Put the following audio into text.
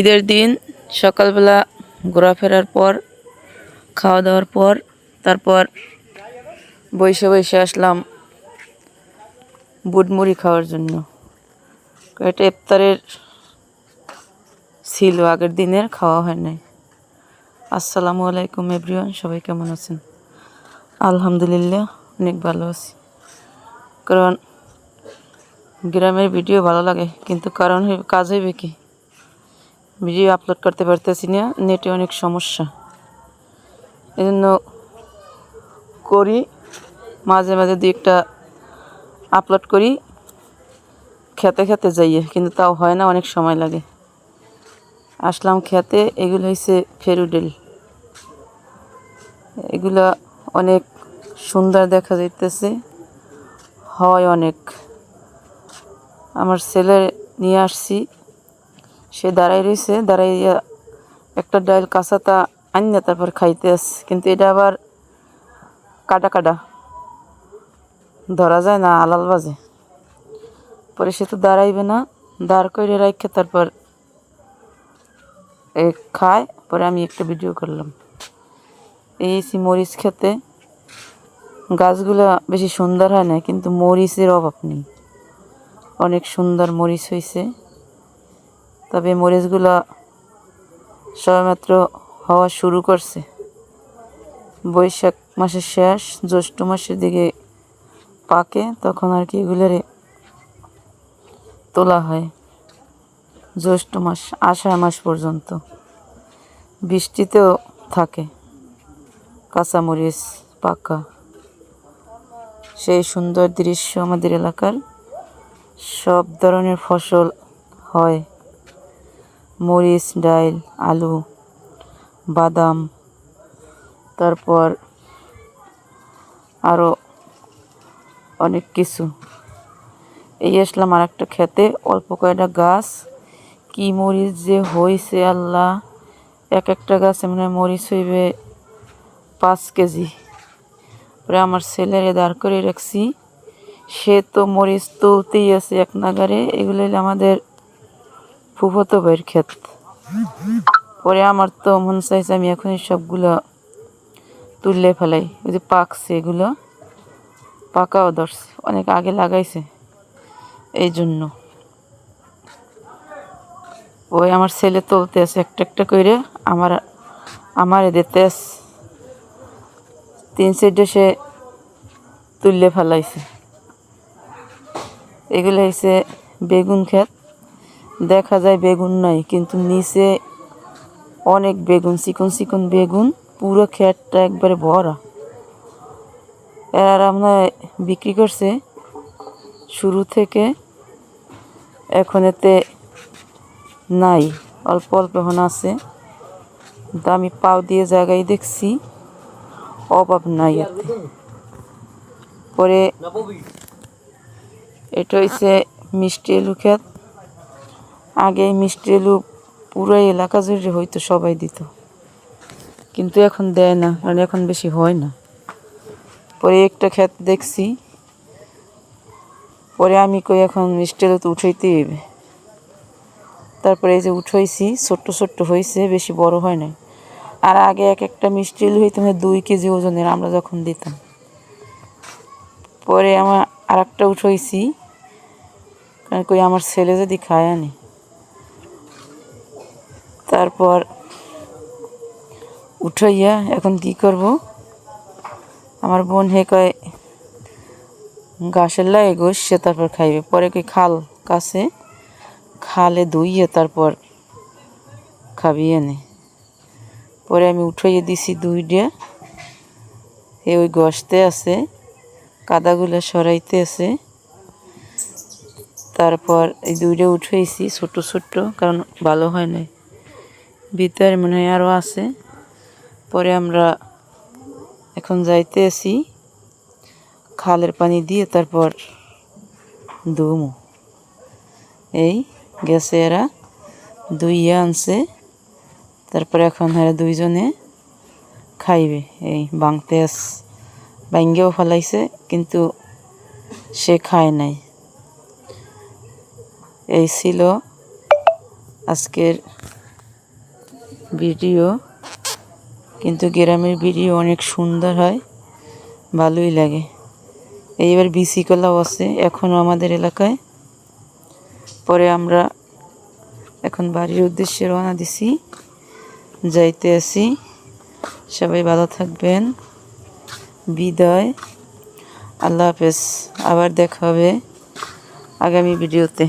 ঈদের দিন সকালবেলা ঘোরাফেরার পর খাওয়া দাওয়ার পর তারপর বসে বসে আসলাম বুট মুড়ি খাওয়ার জন্য। এটা ইফতারের ছিল, আগের দিনের খাওয়া হয় নাই। আসসালামু আলাইকুম এভরিওয়ান, সবাই কেমন আছেন? আলহামদুলিল্লাহ অনেক ভালো আছি। কারণ গ্রামের ভিডিও ভালো লাগে, কিন্তু কারণ কাজ হইবে কি, ভিডিও আপলোড করতে পারতেছি না, নেটে অনেক সমস্যা। এই জন্য করি মাঝে মাঝে দুই একটা আপলোড করি খেতে খেতে যাইয়ে, কিন্তু তাও হয় না, অনেক সময় লাগে। আসলাম খেতে, এগুলো হয়েছে ফেরুডেল। এগুলা অনেক সুন্দর দেখা যাইতেছে, হয় অনেক। আমার ছেলে নিয়ে আসছি, সে দাঁড়াই রয়েছে, দাঁড়াইয়া একটা ডাল কাঁচাতা আনিয়া তারপর খাইতে আসছে। কিন্তু এটা আবার কাটা কাটা, ধরা যায় না, আলাল বাজে। পরে সে তো দাঁড়াইবে না, দাঁড় করে রাখে তারপর খায়। পরে আমি একটা ভিডিও করলাম। এই মরিচ খেতে, গাছগুলো বেশি সুন্দর হয় না, কিন্তু মরিচের অভাব নেই, অনেক সুন্দর মরিচ হয়েছে। তবে মরিচগুলো সবেমাত্র হওয়া শুরু করছে। বৈশাখ মাসের শেষ, জ্যৈষ্ঠ মাসের দিকে পাকে, তখন আর কি এগুলোরে তোলা হয়। জ্যৈষ্ঠ মাস, আষাঢ় মাস পর্যন্ত বৃষ্টিতেও থাকে কাঁচামরিচ পাকা। সেই সুন্দর দৃশ্য। আমাদের এলাকার সব ধরনের ফসল হয়, মরিচ, ডাল, আলু, বাদাম, তারপর আরও অনেক কিছু। এই আসলাম আর একটা খেতে, অল্প কয়েকটা গাছ, কি মরিচ যে হয়েছে আল্লাহ! এক একটা গাছে মনে হয় মরিচ হইবে 5 কেজি। পরে আমার ছেলেরে দাঁড় করে রাখছি, সে তো মরিচ তুলতেই আছে এক নাগারে। এগুলো হলো আমাদের ফুফতো ভাইয়ের ক্ষেত। পরে আমার তো মন চাইছে আমি এখনই সবগুলো তুললে ফেলাই। ওই যে পাকছে, এগুলো পাকাও ধরছে, অনেক আগে লাগাইছে, এই জন্য। ওই আমার ছেলে তুলতে আছে একটা একটা করে, আমারে দিতে আছে। 3 সাইডে সে তুললে ফেলাইছে। এগুলো হচ্ছে বেগুন ক্ষেত। দেখা যায় বেগুন নাই, কিন্তু নিচে অনেক বেগুন, চিকন চিকন বেগুন, পুরো ক্ষেতটা একবারে ভরা। এরা আমরা বিক্রি করছে শুরু থেকে, এখন এতে নাই, অল্প অল্প এখন আছে। কিন্তু আমি পাও দিয়ে জায়গায় দেখছি, অভাব নাই এতে। পরে এটা হচ্ছে মিষ্টি আলু ক্ষেত। আগে মিষ্টি আলু পুরো এলাকা জুড়ে হয়তো সবাই দিত, কিন্তু এখন দেয় না, কারণ এখন বেশি হয় না। পরে একটা ক্ষেত দেখছি, পরে আমি কই এখন মিষ্টি আলু তো উঠাইতে হবে। তারপরে এই যে উঠাইছি, ছোট্ট ছোট্ট হয়েছে, বেশি বড় হয় না। আর আগে এক একটা মিষ্টি আলু হইতো 2 কেজি ওজনের, আমরা যখন দিতাম। পরে আমার আর একটা উঠাইছি, কারণ কই আমার ছেলে যদি খায় আনি। তারপর উঠাইয়া এখন কি করব, আমার বোন হে কয় ঘাসের লাগে গোস, সে তারপর খাইবে। পরে কই খাল কাছে, খালে ধুইয়ে তারপর খাবি এনে। পরে আমি উঠাইয়ে দিছি 2টা, ওই গসতে আছে, কাদাগুলো সরাইতে আছে। তারপর এই 2টা উঠাইছি ছোট ছোট, কারণ ভালো হয় নাই, ভিতরে মনে হয় আরও আছে। পরে আমরা এখন যাইতে আছি, খালের পানি দিয়ে তারপর ধুমু। এই গেছে এরা, ধুইয়া আনছে, তারপরে এখন এরা 2জনে খাইবে। এই ভাঙতে ভাঙ্গেও ফেলাইছে, কিন্তু সে খায় নাই। এই ছিল আজকের ভিডিও, কিন্তু গ্রামের ভিডিও অনেক সুন্দর হয়, ভালোই লাগে। এইবার বিচি কলাও আছে এখনও আমাদের এলাকায়। পরে আমরা এখন বাড়ির উদ্দেশ্যে রওনা দিছি, যাইতে আছি। সবাই ভালো থাকবেন, বিদায়, আল্লাহ হাফেজ। আবার দেখা হবে আগামী ভিডিওতে।